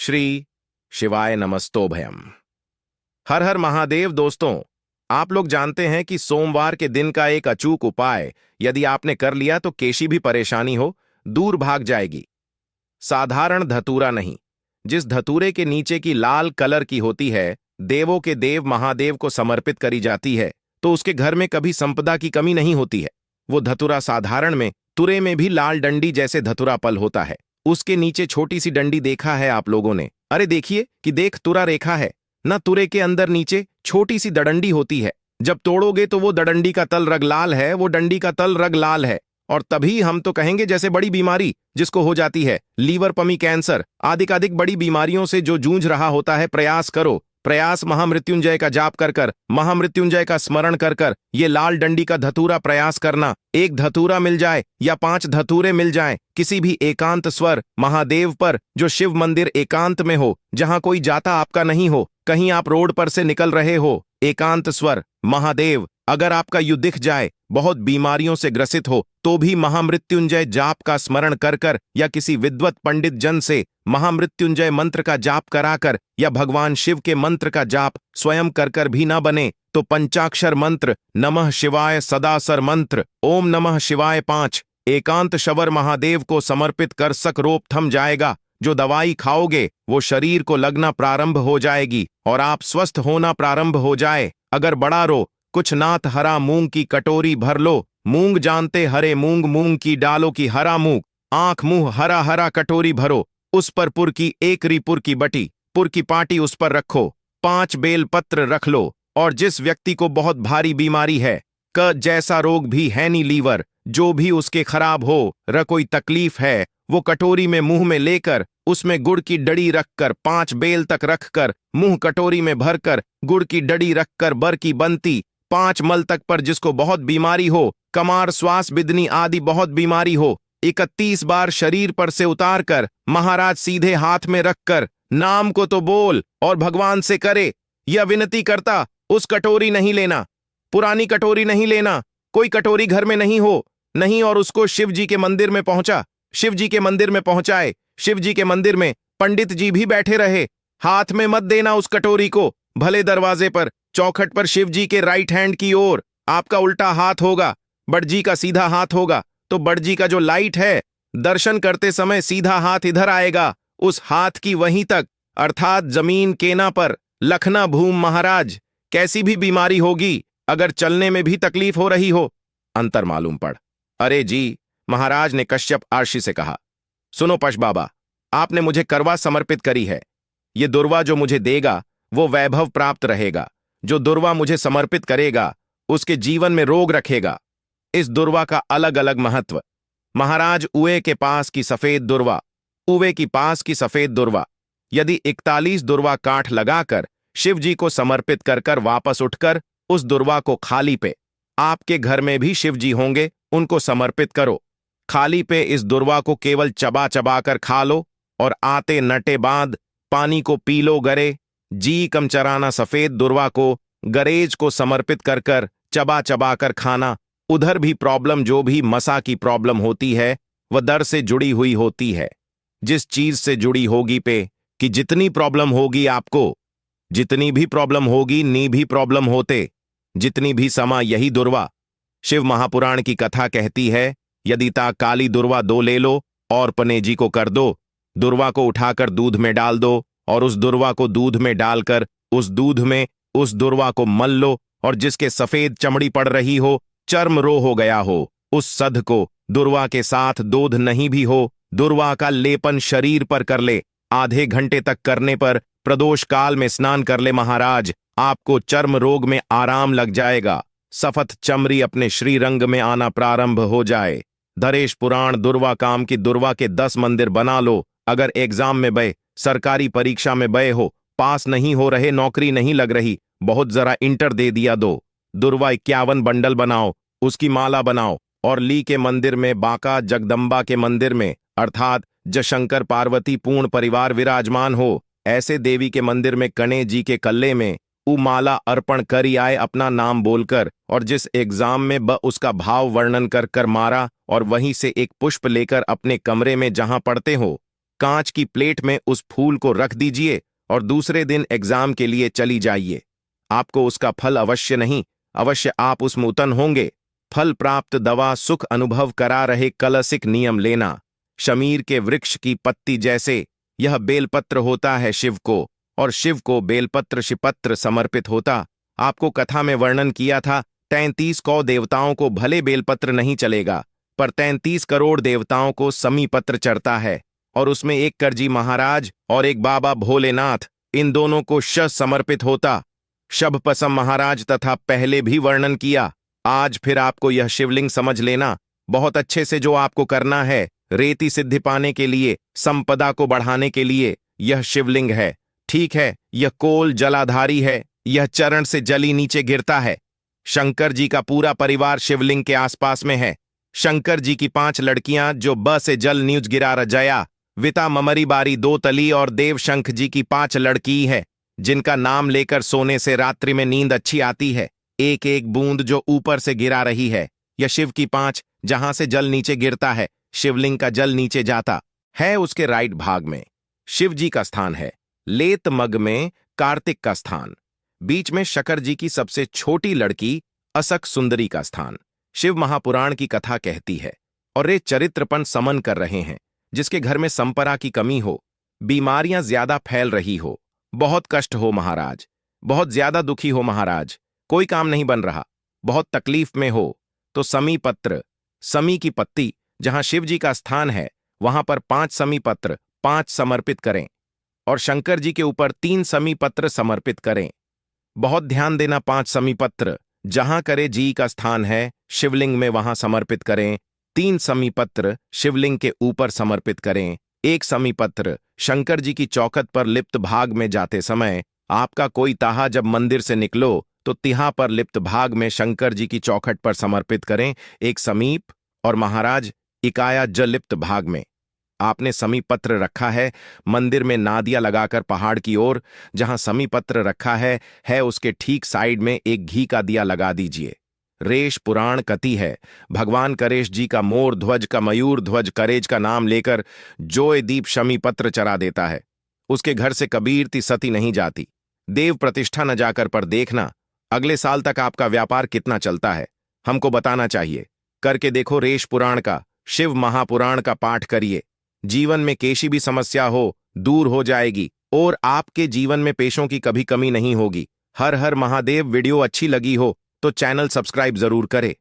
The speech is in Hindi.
श्री शिवाय नमस्तोभयम। हर हर महादेव। दोस्तों, आप लोग जानते हैं कि सोमवार के दिन का एक अचूक उपाय यदि आपने कर लिया तो कैसी भी परेशानी हो दूर भाग जाएगी। साधारण धतूरा नहीं, जिस धतूरे के नीचे की लाल कलर की होती है, देवों के देव महादेव को समर्पित करी जाती है, तो उसके घर में कभी संपदा की कमी नहीं होती है। वो धतूरा साधारण में, तुरे में भी लाल डंडी जैसे धतूरा पल होता है। उसके नीचे छोटी सी डंडी देखा है आप लोगों ने? अरे देखिए कि देख तुरा रेखा है ना, तुरे के अंदर नीचे छोटी सी दडंडी होती है। जब तोड़ोगे तो वो दडंडी का तल रग लाल है, वो डंडी का तल रग लाल है। और तभी हम तो कहेंगे जैसे बड़ी बीमारी जिसको हो जाती है, लीवर, पमी, कैंसर आदि बड़ी बीमारियों से जो जूझ रहा होता है, प्रयास करो। प्रयास महामृत्युंजय का जाप कर कर, महामृत्युंजय का स्मरण कर कर, ये लाल डंडी का धतूरा प्रयास करना। एक धतूरा मिल जाए या 5 धतूरे मिल जाएं, किसी भी एकांत स्वर महादेव पर, जो शिव मंदिर एकांत में हो, जहां कोई जाता आपका नहीं हो, कहीं आप रोड पर से निकल रहे हो, एकांत स्वर महादेव अगर आपका यू दिख जाए, बहुत बीमारियों से ग्रसित हो, तो भी महामृत्युंजय जाप का स्मरण कर कर या किसी विद्वत पंडित जन से महामृत्युंजय मंत्र का जाप कराकर या भगवान शिव के मंत्र का जाप स्वयं कर कर भी ना बने तो पंचाक्षर मंत्र नमः शिवाय सदासर मंत्र ओम नमः शिवाय 5 एकांत शवर महादेव को समर्पित कर सक रोग थम जाएगा। जो दवाई खाओगे वो शरीर को लगना प्रारंभ हो जाएगी और आप स्वस्थ होना प्रारंभ हो जाए। अगर बड़ा रो, कुछ नाथ हरा मूंग की कटोरी भर लो, मूंग जानते हरे मूंग, मूंग की डालो की हरा मूंग, आंख मुंह हरा हरा कटोरी भरो, उस पर पुर की एकरी पुर की बटी, पुर की पाटी उस पर रखो, 5 बेल पत्र रख लो। और जिस व्यक्ति को बहुत भारी बीमारी है, क जैसा रोग भी है नी, लीवर जो भी उसके खराब हो, र कोई तकलीफ है, वो कटोरी में मुंह में लेकर उसमें गुड़ की डड़ी रखकर 5 बेल तक रखकर मुंह कटोरी में भरकर गुड़ की डड़ी रखकर बर की बनती 5 मल तक पर, जिसको बहुत बीमारी हो, कमार, श्वास बिदनी आदि बहुत बीमारी हो, 31 बार शरीर पर से उतार कर महाराज सीधे हाथ में रखकर नाम को तो बोल और भगवान से करे यह विनती करता, उस कटोरी नहीं लेना, पुरानी कटोरी नहीं लेना, कोई कटोरी घर में नहीं हो नहीं, और उसको शिव जी के मंदिर में पहुंचा, शिव जी के मंदिर में पहुंचाए, शिव जी के मंदिर में पंडित जी भी बैठे रहे, हाथ में मत देना उस कटोरी को, भले दरवाजे पर चौखट पर शिव जी के राइट हैंड की ओर आपका उल्टा हाथ होगा, बड़जी का सीधा हाथ होगा, तो बड़जी का जो लाइट है, दर्शन करते समय सीधा हाथ इधर आएगा, उस हाथ की वहीं तक, अर्थात जमीन केना पर लखना भूम महाराज। कैसी भी बीमारी होगी, अगर चलने में भी तकलीफ हो रही हो, अंतर मालूम पड़। अरे जी, महाराज ने कश्यप आर्षि से कहा, सुनो पश बाबा, आपने मुझे करवा समर्पित करी है, ये दुर्वा जो मुझे देगा वो वैभव प्राप्त रहेगा, जो दुर्वा मुझे समर्पित करेगा उसके जीवन में रोग रखेगा। इस दुर्वा का अलग अलग महत्व। महाराज, उए के पास की सफेद दुर्वा, उवे की पास की सफेद दुर्वा, यदि 41 दुर्वा काठ लगाकर शिव जी को समर्पित कर कर वापस उठकर उस दुर्वा को खाली पे, आपके घर में भी शिव जी होंगे, उनको समर्पित करो। खाली पे इस दुर्वा को केवल चबा चबा कर खा लो और आते नटे बांध पानी को पी लो गरे। जी कम चराना सफेद दुर्वा को गरेज को समर्पित कर कर चबा चबा कर खाना। उधर भी प्रॉब्लम, जो भी मसा की प्रॉब्लम होती है, वह दर से जुड़ी हुई होती है। जिस चीज से जुड़ी होगी पे कि जितनी प्रॉब्लम होगी आपको, जितनी भी प्रॉब्लम होगी नी भी प्रॉब्लम होते, जितनी भी समा यही दुर्वा। शिव महापुराण की कथा कहती है, यदि ता काली दुर्वा 2 ले लो और पनेजी को कर दो, दुर्वा को उठाकर दूध में डाल दो और उस दुर्वा को दूध में डालकर उस दूध में उस दुर्वा को मल लो, और जिसके सफेद चमड़ी पड़ रही हो, चर्म रो हो गया हो, उस सध को दुर्वा के साथ दूध नहीं भी हो, दुर्वा का लेपन शरीर पर कर ले। आधे घंटे तक करने पर प्रदोष काल में स्नान कर ले महाराज, आपको चर्म रोग में आराम लग जाएगा। सफत चमड़ी अपने श्रीरंग में आना प्रारंभ हो जाए। धरेश पुराण दुर्वा काम की दुर्वा के 10 मंदिर बना लो। अगर एग्जाम में बे, सरकारी परीक्षा में बे हो, पास नहीं हो रहे, नौकरी नहीं लग रही, बहुत जरा इंटर दे दिया दो, दुर्वा 51 बंडल बनाओ, उसकी माला बनाओ और ली के मंदिर में, बांका जगदम्बा के मंदिर में, अर्थात जशंकर पार्वती पूर्ण परिवार विराजमान हो, ऐसे देवी के मंदिर में कणे जी के कल्ले में उ माला अर्पण करी आए अपना नाम बोलकर, और जिस एग्जाम में ब उसका भाव वर्णन कर कर मारा, और वहीं से एक पुष्प लेकर अपने कमरे में जहां पढ़ते हो, कांच की प्लेट में उस फूल को रख दीजिए और दूसरे दिन एग्जाम के लिए चली जाइए। आपको उसका फल अवश्य नहीं, अवश्य आप उसमें उत्तीर्ण होंगे। फल प्राप्त दवा सुख अनुभव करा रहे कलसिक नियम लेना। शमीर के वृक्ष की पत्ती जैसे यह बेलपत्र होता है शिव को, और शिव को बेलपत्र शिपत्र समर्पित होता। आपको कथा में वर्णन किया था 33 कौ देवताओं को भले बेलपत्र नहीं चलेगा, पर 33 करोड़ देवताओं को समीपत्र चढ़ता है, और उसमें एक करजी महाराज और एक बाबा भोलेनाथ, इन दोनों को समर्पित होता। शबपसम महाराज तथा पहले भी वर्णन किया। आज फिर आपको यह शिवलिंग समझ लेना बहुत अच्छे से। जो आपको करना है रेती सिद्धि पाने के लिए, संपदा को बढ़ाने के लिए, यह शिवलिंग है। ठीक है, यह कोल जलाधारी है, यह चरण से जली नीचे गिरता है। शंकर जी का पूरा परिवार शिवलिंग के आसपास में है। शंकर जी की 5 लड़कियां जो ब से जल न्यूज गिरा रजया, विता ममरी बारी 2 तली और देव शंख जी की 5 लड़की है, जिनका नाम लेकर सोने से रात्रि में नींद अच्छी आती है। एक एक बूंद जो ऊपर से गिरा रही है, यह शिव की 5, जहां से जल नीचे गिरता है, शिवलिंग का जल नीचे जाता है। उसके राइट भाग में शिव जी का स्थान है, लेत मग में कार्तिक का स्थान, बीच में शकर जी की सबसे छोटी लड़की असक सुंदरी का स्थान। शिव महापुराण की कथा कहती है, और वे चरित्रपन समन कर रहे हैं, जिसके घर में संपरा की कमी हो, बीमारियां ज्यादा फैल रही हो, बहुत कष्ट हो महाराज, बहुत ज्यादा दुखी हो महाराज, कोई काम नहीं बन रहा, बहुत तकलीफ में हो, तो समी पत्र, समी की पत्ती जहां शिव जी का स्थान है, वहां पर 5 समी पत्र 5 समर्पित करें, और शंकर जी के ऊपर 3 समी पत्र समर्पित करें। बहुत ध्यान देना, 5 समी पत्र जहां करे जी का स्थान है शिवलिंग में वहां समर्पित करें। 3 समी पत्र शिवलिंग के ऊपर समर्पित करें। 1 समी पत्र शंकर जी की चौखट पर लिप्त भाग में जाते समय आपका कोई ताहा जब मंदिर से निकलो तो तिहा पर लिप्त भाग में शंकर जी की चौखट पर समर्पित करें। 1 समीप और महाराज इकाया जल लिप्त भाग में आपने समीप पत्र रखा है, मंदिर में नादिया लगाकर पहाड़ की ओर जहां समी पत्र रखा है उसके ठीक साइड में एक घी का दिया लगा दीजिए। रेश पुराण कथी है, भगवान करेश जी का मोर ध्वज का मयूर ध्वज करेज का नाम लेकर जोय दीप शमी पत्र चरा देता है, उसके घर से कबीरती सती नहीं जाती। देव प्रतिष्ठा न जाकर पर देखना अगले साल तक आपका व्यापार कितना चलता है, हमको बताना चाहिए। करके देखो रेश पुराण का, शिव महापुराण का पाठ करिए। जीवन में कैसी भी समस्या हो दूर हो जाएगी, और आपके जीवन में पैसों की कभी कमी नहीं होगी। हर हर महादेव। वीडियो अच्छी लगी हो तो चैनल सब्सक्राइब जरूर करें।